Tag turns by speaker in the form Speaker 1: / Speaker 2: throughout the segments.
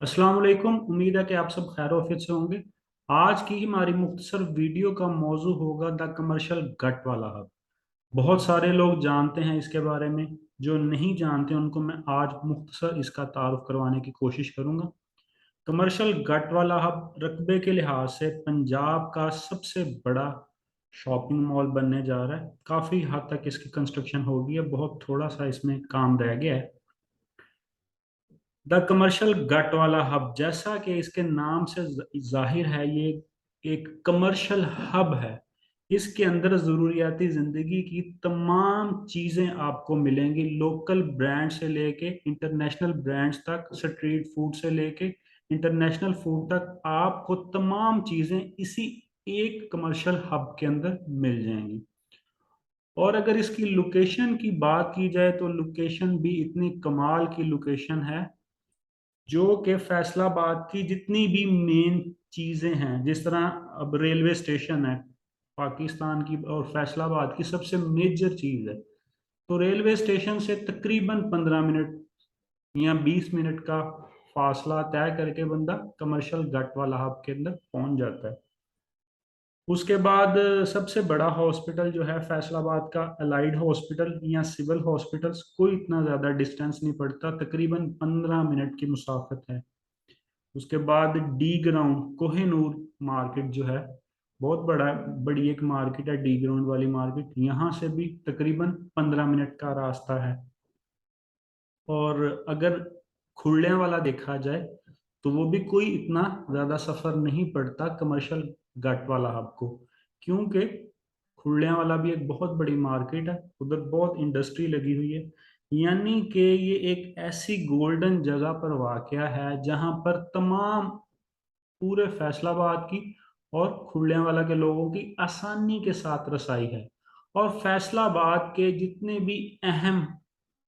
Speaker 1: अस्सलाम वालेकुम। उम्मीद है कि आप सब खैर आफियत से होंगे। आज की हमारी मुख्तसर वीडियो का मौजू होगा द कमर्शियल गट वाला हब। बहुत सारे लोग जानते हैं इसके बारे में। जो नहीं जानते उनको मैं आज मुख्तसर इसका तारुफ करवाने की कोशिश करूंगा। कमर्शियल गट वाला हब रकबे के लिहाज से पंजाब का सबसे बड़ा शॉपिंग मॉल बनने जा रहा है। काफ़ी हद तक इसकी कंस्ट्रक्शन हो गई है, बहुत थोड़ा सा इसमें काम रह गया है। द कमर्शियल गट वाला हब, जैसा कि इसके नाम से जाहिर है, ये एक कमर्शियल हब है। इसके अंदर ज़रूरियाती ज़िंदगी की तमाम चीज़ें आपको मिलेंगी, लोकल ब्रांड से लेके इंटरनेशनल ब्रांड्स तक, स्ट्रीट फूड से लेके इंटरनेशनल फूड तक आपको तमाम चीज़ें इसी एक कमर्शियल हब के अंदर मिल जाएंगी। और अगर इसकी लोकेशन की बात की जाए तो लोकेशन भी इतनी कमाल की लोकेशन है, जो कि फैसलाबाद की जितनी भी मेन चीज़ें हैं, जिस तरह अब रेलवे स्टेशन है पाकिस्तान की और फैसलाबाद की सबसे मेजर चीज़ है, तो रेलवे स्टेशन से तकरीबन 15 मिनट या 20 मिनट का फासला तय करके बंदा कमर्शियल गट वाला हब के अंदर पहुंच जाता है। उसके बाद सबसे बड़ा हॉस्पिटल जो है फैसलाबाद का अलाइड हॉस्पिटल या सिविल हॉस्पिटल्स, कोई इतना ज़्यादा डिस्टेंस नहीं पड़ता, तकरीबन 15 मिनट की मुसाफत है। उसके बाद डी ग्राउंड कोहिनूर मार्केट जो है, बहुत बड़ी एक मार्केट है डी ग्राउंड वाली मार्केट, यहाँ से भी तकरीबन 15 मिनट का रास्ता है। और अगर खुले वाला देखा जाए तो वो भी कोई इतना ज़्यादा सफ़र नहीं पड़ता कमर्शियल गट वाला हब को, क्योंकि खुले वाला भी एक बहुत बड़ी मार्केट है, उधर बहुत इंडस्ट्री लगी हुई है। यानी कि ये एक ऐसी गोल्डन जगह पर वाक़या है जहाँ पर तमाम पूरे फैसलाबाद की और खुलियांवाला के लोगों की आसानी के साथ रसाई है। और फैसलाबाद के जितने भी अहम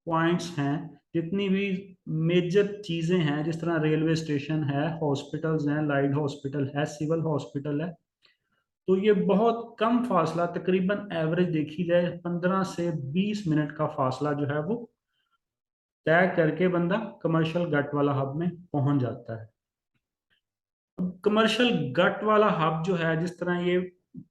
Speaker 1: पॉइंट्स हैं, जितनी भी मेजर चीज़ें हैं, जिस तरह रेलवे स्टेशन है, हॉस्पिटल्स हैं, लाइट हॉस्पिटल है, सिविल हॉस्पिटल है, तो ये बहुत कम फासला, तकरीबन एवरेज देखी जाए 15 से 20 मिनट का फासला जो है वो तय करके बंदा कमर्शियल गट वाला हब में पहुंच जाता है। कमर्शियल गट वाला हब जो है, जिस तरह ये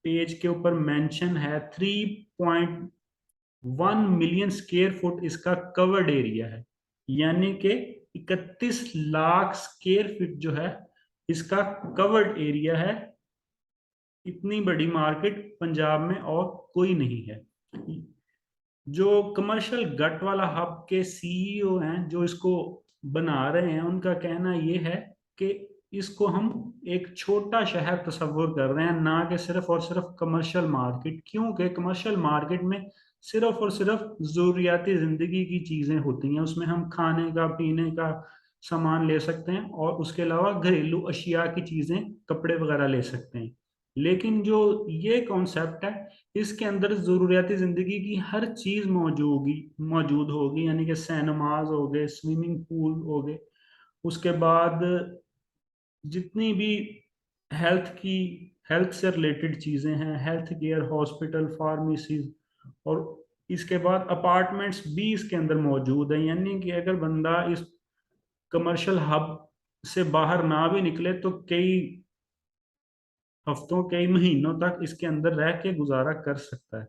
Speaker 1: पेज के ऊपर मेंशन है, 3.1 मिलियन स्क्वेयर फुट इसका कवर्ड एरिया है। यानी कि 31 लाख स्क्वेयर फीट जो है इसका कवर्ड एरिया है। इतनी बड़ी मार्केट पंजाब में और कोई नहीं है। जो कमर्शियल गट वाला हब के सीईओ हैं जो इसको बना रहे हैं, उनका कहना ये है कि इसको हम एक छोटा शहर तस्वुर कर रहे हैं, ना कि सिर्फ और सिर्फ कमर्शियल मार्केट, क्योंकि कमर्शियल मार्केट में सिर्फ और सिर्फ ज़रूरियाती ज़िंदगी की चीज़ें होती हैं, उसमें हम खाने का पीने का सामान ले सकते हैं और उसके अलावा घरेलू अशिया की चीज़ें, कपड़े वगैरह ले सकते हैं। लेकिन जो ये कॉन्सेप्ट है, इसके अंदर ज़रूरियाती ज़िंदगी की हर चीज़ मौजूद होगी, यानी कि सिनेमाज हो गए, स्विमिंग पूल हो गए, उसके बाद जितनी भी हेल्थ की हेल्थ से रिलेटेड चीज़ें हैं, हेल्थ केयर, हॉस्पिटल, फार्मेसीज, और इसके बाद अपार्टमेंट्स भी इसके अंदर मौजूद हैं। यानी कि अगर बंदा इस कमर्शियल हब से बाहर ना भी निकले तो कई हफ्तों, कई महीनों तक इसके अंदर रह के गुजारा कर सकता है।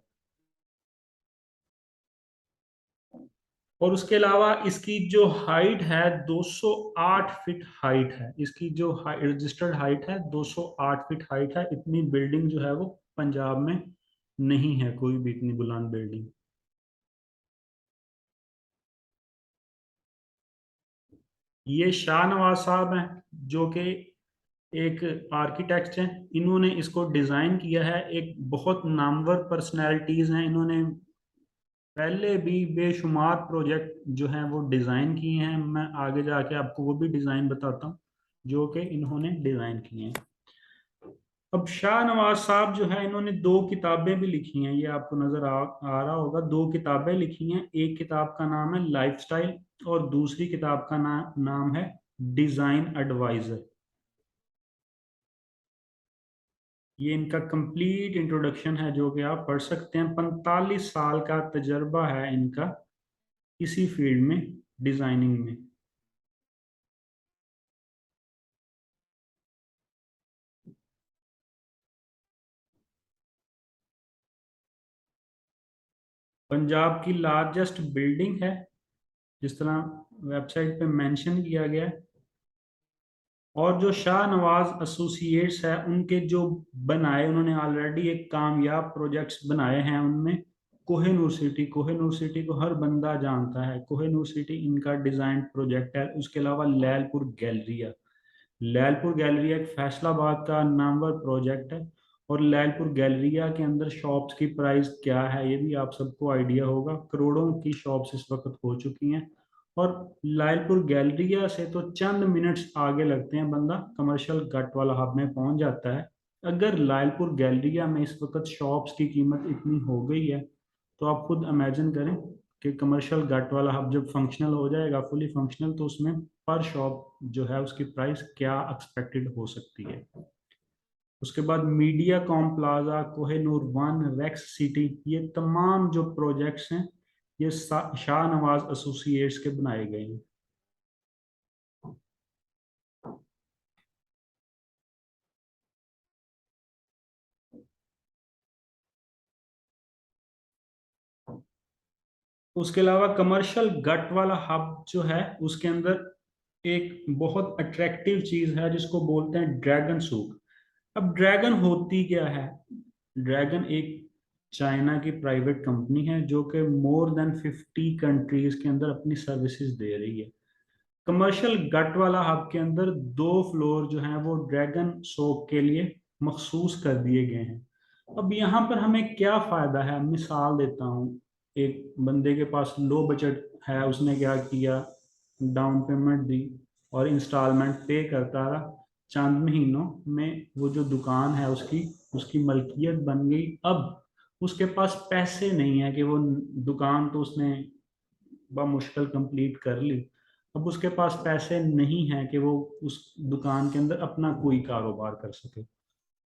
Speaker 1: और उसके अलावा इसकी जो हाइट है 208 फीट हाइट है, इसकी जो रजिस्टर्ड हाइट है 208 फीट हाइट है। इतनी बिल्डिंग जो है वो पंजाब में नहीं है, कोई भी इतनी बुलंद बिल्डिंग। ये शाहनवाज साहब हैं, जो कि एक आर्किटेक्ट हैं। इन्होंने इसको डिज़ाइन किया है, एक बहुत नामवर पर्सनैलिटीज़ हैं, इन्होंने पहले भी बेशुमार प्रोजेक्ट जो हैं वो डिज़ाइन किए हैं। मैं आगे जाके आपको वो भी डिज़ाइन बताता हूँ जो कि इन्होंने डिज़ाइन किए हैं। अब शाह नवाज साहब जो है, इन्होंने दो किताबें भी लिखी हैं, ये आपको नज़र आ रहा होगा, दो किताबें लिखी हैं। एक किताब का नाम है लाइफस्टाइल और दूसरी किताब का नाम है डिज़ाइन एडवाइज़र। ये इनका कंप्लीट इंट्रोडक्शन है जो कि आप पढ़ सकते हैं। 45 साल का तजर्बा है इनका इसी फील्ड में, डिज़ाइनिंग में। पंजाब की लार्जेस्ट बिल्डिंग है, जिस तरह वेबसाइट पे मेंशन किया गया है। और जो शाह नवाज एसोसिएट्स है, उनके जो बनाए, उन्होंने ऑलरेडी एक कामयाब प्रोजेक्ट्स बनाए हैं उनमें। कोहिनूर सिटी को हर बंदा जानता है। कोहिनूर सिटी इनका डिजाइन प्रोजेक्ट है। उसके अलावा लैलपुर गैलरिया एक फैसलाबाद का नामवर प्रोजेक्ट है। और लैलपुर गैलरिया के अंदर शॉप्स की प्राइस क्या है ये भी आप सबको आइडिया होगा। करोड़ों की शॉप्स इस वक्त हो चुकी हैं। और लालपुर गैलरिया से तो चंद मिनट्स आगे लगते हैं, बंदा कमर्शियल गट वाला हब में पहुंच जाता है। अगर लालपुर गैलरिया में इस वक्त शॉप्स की कीमत इतनी हो गई है, तो आप खुद इमेजिन करें कि कमर्शियल गट वाला हब जब फंक्शनल हो जाएगा, फुली फंक्शनल, तो उसमें पर शॉप जो है उसकी प्राइस क्या एक्सपेक्टेड हो सकती है। उसके बाद Media Com Plaza, Kohinoor One, Rex City, ये तमाम जो प्रोजेक्ट्स हैं, ये शाह नवाज एसोसिएट्स के बनाए गए हैं। उसके अलावा कमर्शियल गट वाला हब जो है, उसके अंदर एक बहुत अट्रैक्टिव चीज है जिसको बोलते हैं ड्रैगन सूक। अब ड्रैगन होती क्या है? ड्रैगन एक चाइना की प्राइवेट कंपनी है जो कि मोर देन 50 कंट्रीज के अंदर अपनी सर्विसेज दे रही है। कमर्शियल गट वाला हब के अंदर 2 फ्लोर जो हैं वो ड्रैगन सोप के लिए मखसूस कर दिए गए हैं। अब यहाँ पर हमें क्या फायदा है, मिसाल देता हूँ। एक बंदे के पास लो बजट है, उसने क्या किया, डाउन पेमेंट दी और इंस्टॉलमेंट पे करता रहा। चंद महीनों में वो जो दुकान है उसकी उसकी मलकियत बन गई। अब उसके पास पैसे नहीं है कि वो दुकान तो उसने मुश्किल कंप्लीट कर ली। अब उसके पास पैसे नहीं है कि वो उस दुकान के अंदर अपना कोई कारोबार कर सके।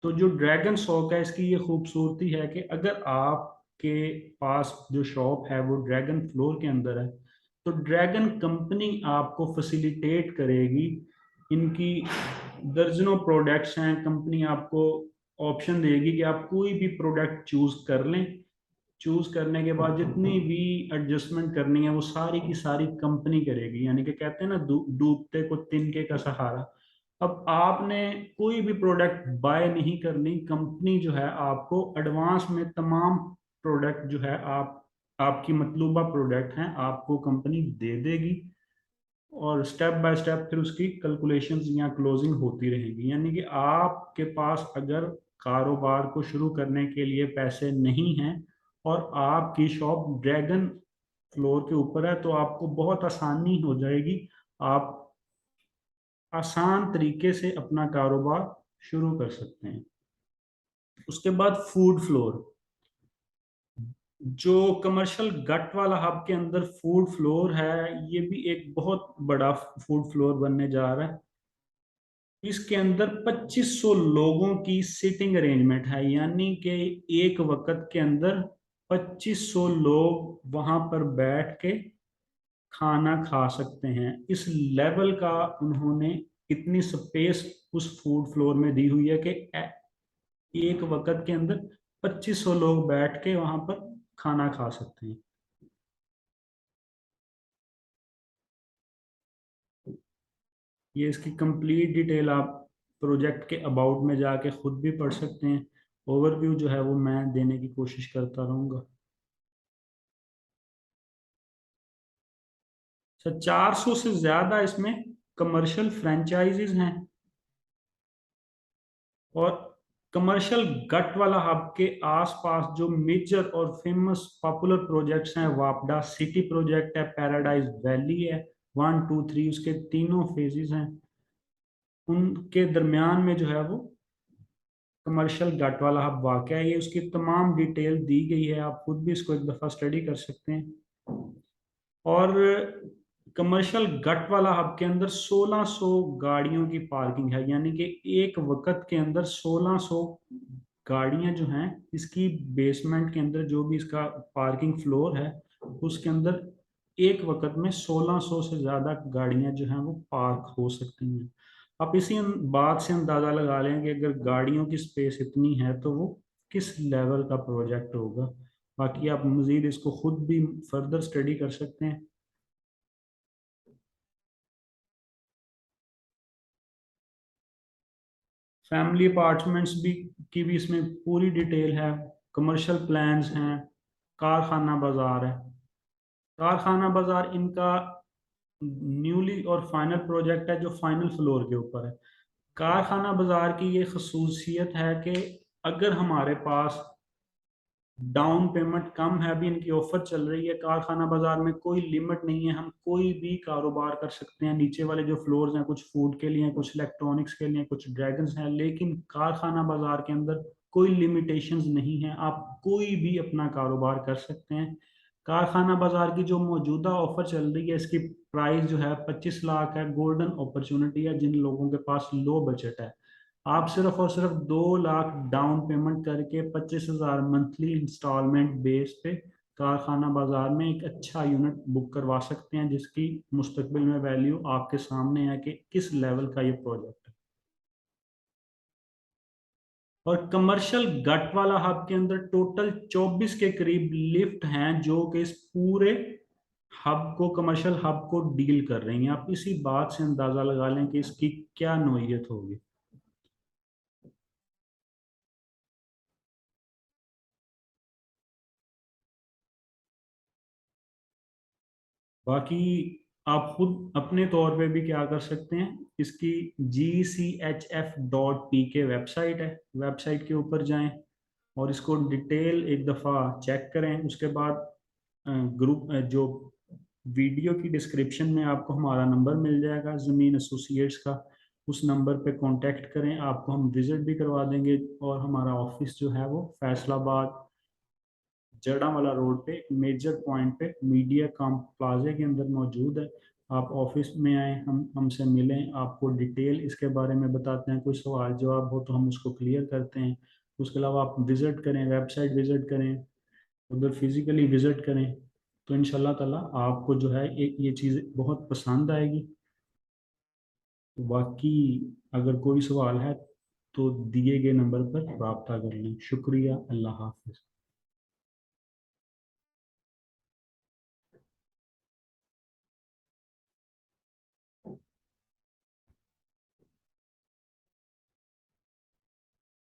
Speaker 1: तो जो ड्रैगन शॉप है, इसकी ये खूबसूरती है कि अगर आपके पास जो शॉप है वो ड्रैगन फ्लोर के अंदर है, तो ड्रैगन कंपनी आपको फैसिलिटेट करेगी। इनकी दर्जनों प्रोडक्ट्स हैं, कंपनी आपको ऑप्शन देगी कि आप कोई भी प्रोडक्ट चूज कर लें। चूज करने के बाद जितनी भी एडजस्टमेंट करनी है वो सारी की सारी कंपनी करेगी। यानी कि कहते हैं ना, डूबते को तिनके का सहारा। अब आपने कोई भी प्रोडक्ट बाय नहीं करनी, कंपनी जो है आपको एडवांस में तमाम प्रोडक्ट जो है आपकी मतलूबा प्रोडक्ट हैं आपको कंपनी दे देगी। और स्टेप बाय स्टेप फिर उसकी कैलकुलेशंस या क्लोजिंग होती रहेगी। यानी कि आपके पास अगर कारोबार को शुरू करने के लिए पैसे नहीं हैं और आपकी शॉप ड्रैगन फ्लोर के ऊपर है, तो आपको बहुत आसानी हो जाएगी। आप आसान तरीके से अपना कारोबार शुरू कर सकते हैं। उसके बाद फूड फ्लोर, जो कमर्शियल गट वाला हब के अंदर फूड फ्लोर है, ये भी एक बहुत बड़ा फूड फ्लोर बनने जा रहा है। इसके अंदर 2500 लोगों की सीटिंग अरेंजमेंट है। यानी कि एक वक्त के अंदर 2500 लोग वहां पर बैठ के खाना खा सकते हैं। इस लेवल का उन्होंने इतनी स्पेस उस फूड फ्लोर में दी हुई है कि एक वक्त के अंदर 2500 लोग बैठ के वहां पर खाना खा सकते हैं। ये इसकी कंप्लीट डिटेल आप प्रोजेक्ट के अबाउट में जाके खुद भी पढ़ सकते हैं। ओवरव्यू जो है वो मैं देने की कोशिश करता रहूंगा। सर, 400 से ज्यादा इसमें कमर्शियल फ्रेंचाइजीज हैं। और कमर्शियल गट वाला हब के आसपास जो मेजर और फेमस पॉपुलर प्रोजेक्ट्स हैं, वापडा सिटी प्रोजेक्ट है, पैराडाइज वैली है, 1 2 3 उसके तीनों फेजेस हैं। उनके दरमियान में जो है वो कमर्शियल गट वाला हब वाक़ है। ये उसकी तमाम डिटेल दी गई है, आप खुद भी इसको एक दफ़ा स्टडी कर सकते हैं। और कमर्शियल गट वाला हब के अंदर 1600 गाड़ियों की पार्किंग है। यानी कि एक वक्त के अंदर 1600 गाड़ियां जो हैं, इसकी बेसमेंट के अंदर जो भी इसका पार्किंग फ्लोर है, उसके अंदर एक वक्त में 1600 से ज़्यादा गाड़ियां जो हैं वो पार्क हो सकती हैं। आप इसी बात से अंदाज़ा लगा लें कि अगर गाड़ियों की स्पेस इतनी है तो वो किस लेवल का प्रोजेक्ट होगा। बाकी आप मज़ीद इसको खुद भी फर्दर स्टडी कर सकते हैं। फैमिली अपार्टमेंट्स भी की भी इसमें पूरी डिटेल है, कमर्शियल प्लान्स हैं, कारखाना बाजार है। कारखाना बाजार इनका न्यूली और फाइनल प्रोजेक्ट है जो फाइनल फ्लोर के ऊपर है। कारखाना बाजार की ये खसूसियत है कि अगर हमारे पास डाउन पेमेंट कम है, अभी इनकी ऑफर चल रही है, कारखाना बाजार में कोई लिमिट नहीं है, हम कोई भी कारोबार कर सकते हैं। नीचे वाले जो फ्लोर्स हैं कुछ फूड के लिए, कुछ इलेक्ट्रॉनिक्स के लिए, कुछ ड्रैगन्स हैं, लेकिन कारखाना बाजार के अंदर कोई लिमिटेशंस नहीं है, आप कोई भी अपना कारोबार कर सकते हैं। कारखाना बाजार की जो मौजूदा ऑफर चल रही है, इसकी प्राइस जो है 25 लाख है। गोल्डन अपॉर्चुनिटी है जिन लोगों के पास लो बजट है। आप सिर्फ और सिर्फ 2 लाख डाउन पेमेंट करके 25,000 मंथली इंस्टॉलमेंट बेस पे कारखाना बाजार में एक अच्छा यूनिट बुक करवा सकते हैं, जिसकी मुस्तकबिल में वैल्यू आपके सामने है कि किस लेवल का ये प्रोजेक्ट है। और कमर्शियल गट वाला हब के अंदर टोटल 24 के करीब लिफ्ट हैं जो कि इस पूरे हब को, कमर्शियल हब को डील कर रही हैं। आप इसी बात से अंदाजा लगा लें कि इसकी क्या नोयत होगी। बाकी आप खुद अपने तौर पे भी क्या कर सकते हैं, इसकी GCHF.P के वेबसाइट है, वेबसाइट के ऊपर जाएं और इसको डिटेल एक दफ़ा चेक करें। उसके बाद ग्रुप जो वीडियो की डिस्क्रिप्शन में आपको हमारा नंबर मिल जाएगा ज़मीन एसोसिएट्स का, उस नंबर पे कांटेक्ट करें, आपको हम विज़िट भी करवा देंगे। और हमारा ऑफिस जो है वो फैसलाबाद जड़ा वाला रोड पे मेजर पॉइंट पे मीडिया काम प्लाजे के अंदर मौजूद है। आप ऑफिस में आए, हम हमसे मिलें, आपको डिटेल इसके बारे में बताते हैं, कोई सवाल जवाब हो तो हम उसको क्लियर करते हैं। उसके अलावा आप विज़िट करें, वेबसाइट विज़िट करें, उधर फिज़िकली विज़िट करें, तो इंशाल्लाह ताला आपको जो है एक ये चीज़ बहुत पसंद आएगी। बाकी अगर कोई सवाल है तो दिए गए नंबर पर रब्ता कर लें। शुक्रिया, अल्लाह हाफिज़।